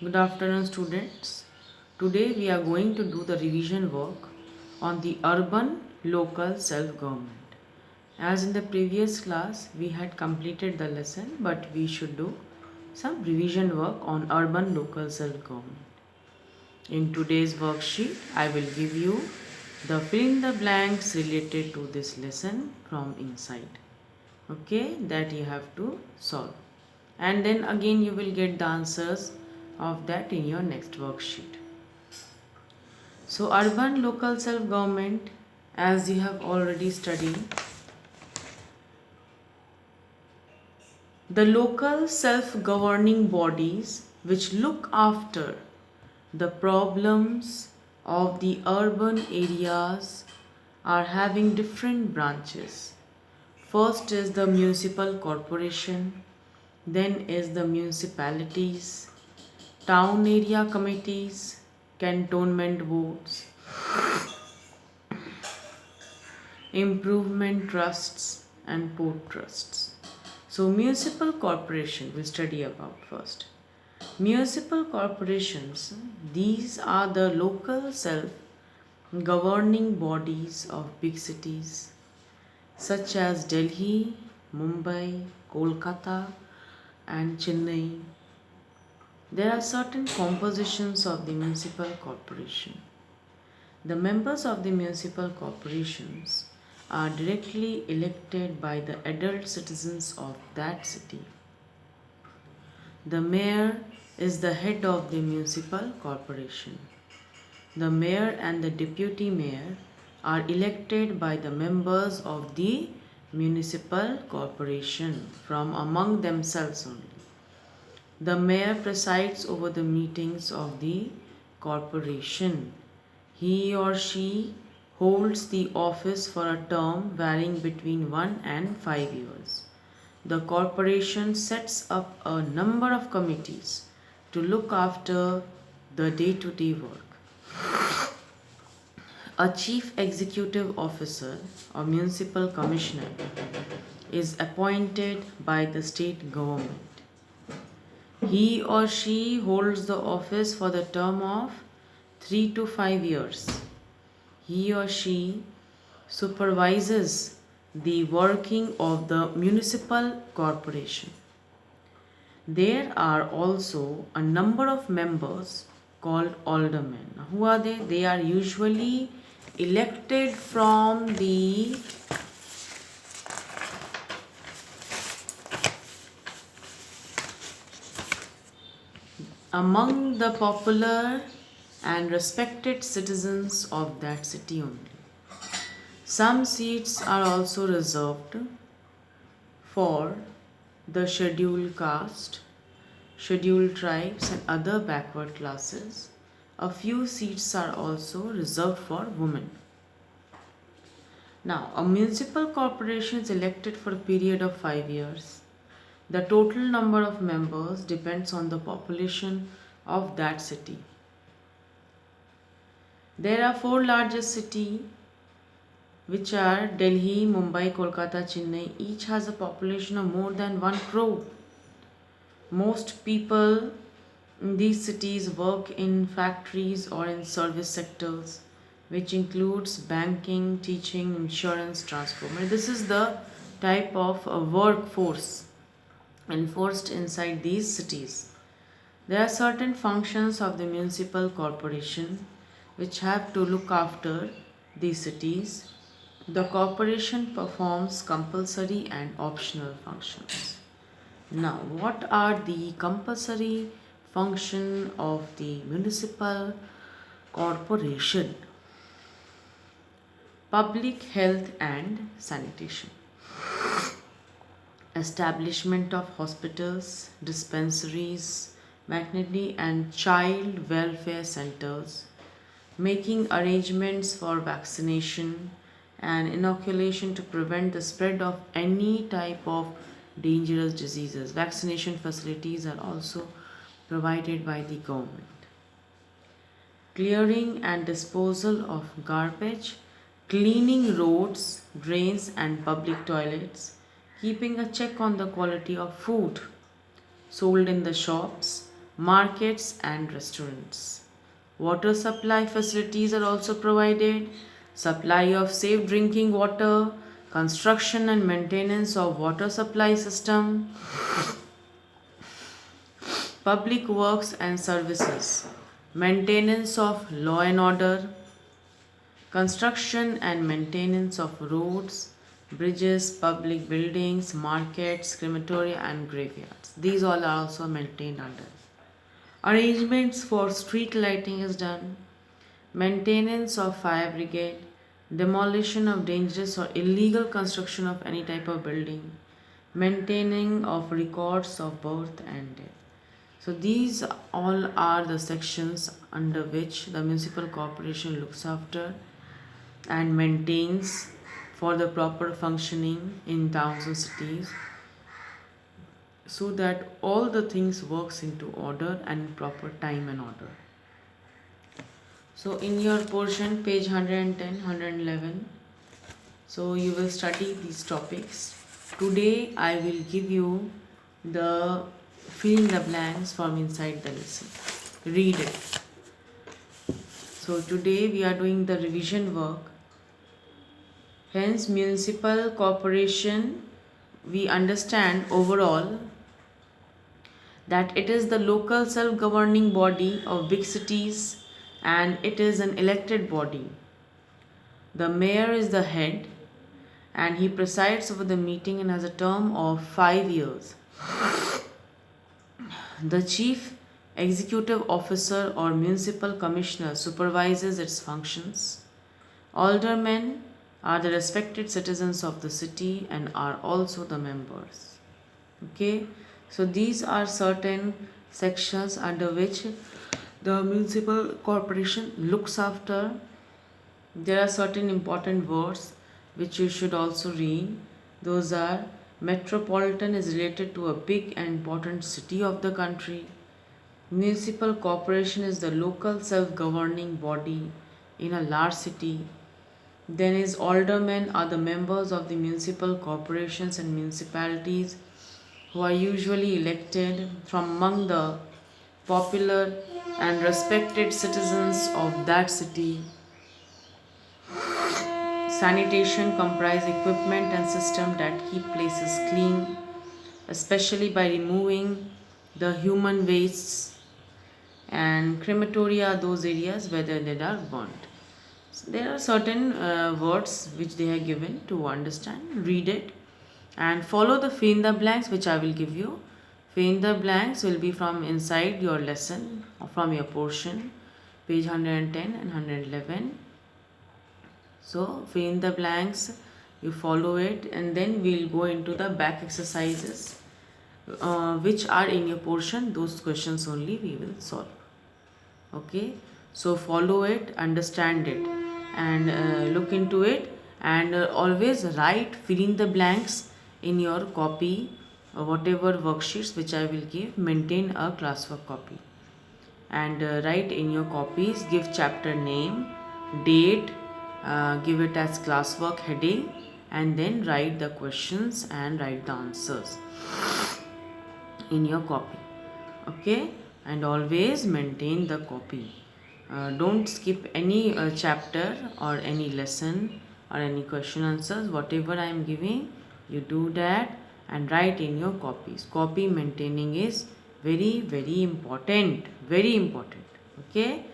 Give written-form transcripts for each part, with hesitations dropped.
Good afternoon, students. Today we are going to do the revision work on the urban local self government. As in the previous class, we had completed the lesson, but we should do some revision work on urban local self government. In today's worksheet, I will give you the fill in the blanks related to this lesson from inside. Okay, that you have to solve. And then again, you will get the answers of that in your next worksheet. So, urban local self government, as you have already studied, the local self governing bodies which look after the problems of the urban areas are having different branches. First is the municipal corporation, then is the municipalities, town area committees, cantonment boards, improvement trusts, and port trusts. So, municipal corporation we'll study about first. Municipal corporations, these are the local self governing bodies of big cities such as Delhi, Mumbai, Kolkata, and Chennai. There are certain compositions of the municipal corporation. The members of the municipal corporations are directly elected by the adult citizens of that city. The mayor is the head of the municipal corporation. The mayor and the deputy mayor are elected by the members of the municipal corporation from among themselves only. The mayor presides over the meetings of the corporation. He or she holds the office for a term varying between 1 and 5 years. The corporation sets up a number of committees to look after the day to day work. A chief executive officer or municipal commissioner is appointed by the state government. He or she holds the office for the term of 3 to 5 years. He or she supervises the working of the municipal corporation. There are also a number of members called aldermen. Now, who are they? They are usually elected from the among the popular and respected citizens of that city only. Some seats are also reserved for the scheduled caste, scheduled tribes, and other backward classes. A few seats are also reserved for women. Now, a municipal corporation is elected for a period of 5 years. The total number of members depends on the population of that city. There are four largest cities, which are Delhi, Mumbai, Kolkata, Chennai. Each has a population of more than 1 crore. Most people in these cities work in factories or in service sectors, which includes banking, teaching, insurance, transport. This is the type of workforce enforced inside these cities. There are certain functions of the municipal corporation which have to look after these cities. The corporation performs compulsory and optional functions. Now, what are the compulsory function of the municipal corporation? Public health and sanitation, establishment of hospitals, dispensaries, maternity and child welfare centers, making arrangements for vaccination and inoculation to prevent the spread of any type of dangerous diseases. Vaccination facilities are also provided by the government. Clearing and disposal of garbage, cleaning roads, drains, and public toilets, keeping a check on the quality of food sold in the shops, markets and restaurants. Water supply facilities are also provided, supply of safe drinking water, construction and maintenance of water supply system, public works and services, maintenance of law and order, construction and maintenance of roads, bridges, public buildings, markets, crematoria, and graveyards. These all are also maintained under. Arrangements for street lighting is done. Maintenance of fire brigade, demolition of dangerous or illegal construction of any type of building, maintaining of records of birth and death. So these all are the sections under which the municipal corporation looks after and maintains for the proper functioning in towns and cities, so that all the things works into order and in proper time and order. So in your portion page 110, 111, so you will study these topics. Today I will give you the fill in the blanks from inside the lesson. Read it. So today we are doing the revision work. Hence, municipal corporation, we understand overall that it is the local self-governing body of big cities and it is an elected body. The mayor is the head and he presides over the meeting and has a term of 5 years. The chief executive officer or municipal commissioner supervises its functions. Aldermen are the respected citizens of the city and are also the members. Okay, so these are certain sections under which the municipal corporation looks after. There are certain important words which you should also read. Those are: metropolitan is related to a big and important city of the country. Municipal corporation is the local self-governing body in a large city. Then is aldermen are the members of the municipal corporations and municipalities who are usually elected from among the popular and respected citizens of that city. Sanitation comprise equipment and system that keep places clean, especially by removing the human wastes, and crematoria are those areas where the dead are burnt. So there are certain words which they are given to understand. Read it and follow the fill in the blanks which I will give you. Fill in the blanks will be from inside your lesson or from your portion, page 110 and 111. So fill in the blanks, you follow it, and then we'll go into the back exercises which are in your portion. Those questions only we will solve. Okay, so follow it, understand it, and look into it, and always write fill in the blanks in your copy, whatever worksheets which I will give. Maintain a classwork copy and write in your copies, give chapter name, date, give it as classwork heading, and then write the questions and write the answers in your copy. Okay, and always maintain the copy. Don't skip any chapter or any lesson or any question answers. Whatever I am giving, you do that and write in your copies. Copy maintaining is very, very important. Very important. Okay,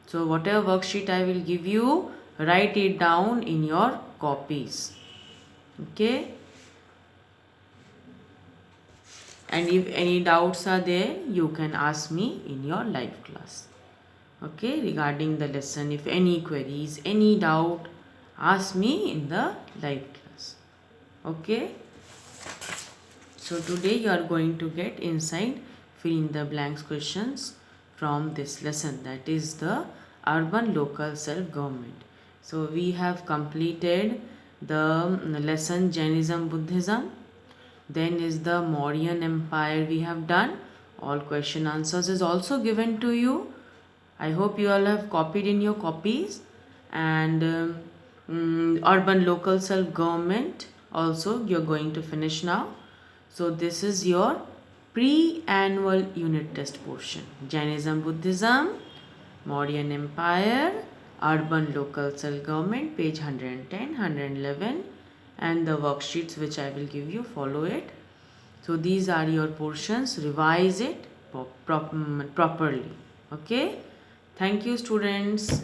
so whatever worksheet I will give you, write it down in your copies. Okay, and if any doubts are there, you can ask me in your live class. Okay, regarding the lesson, if any queries, any doubt, ask me in the live class. Okay, so today you are going to get inside fill in the blanks questions from this lesson, that is the urban local self-government. So we have completed the lesson Jainism, Buddhism. Then is the Mauryan Empire we have done. All question answers is also given to you. I hope you all have copied in your copies. And urban local self-government also you're going to finish now. So this is your pre-annual unit test portion. Jainism, Buddhism, Mauryan Empire, urban local self-government, page 110, 111, and the worksheets which I will give you, follow it. So these are your portions, revise it properly. Okay, thank you students.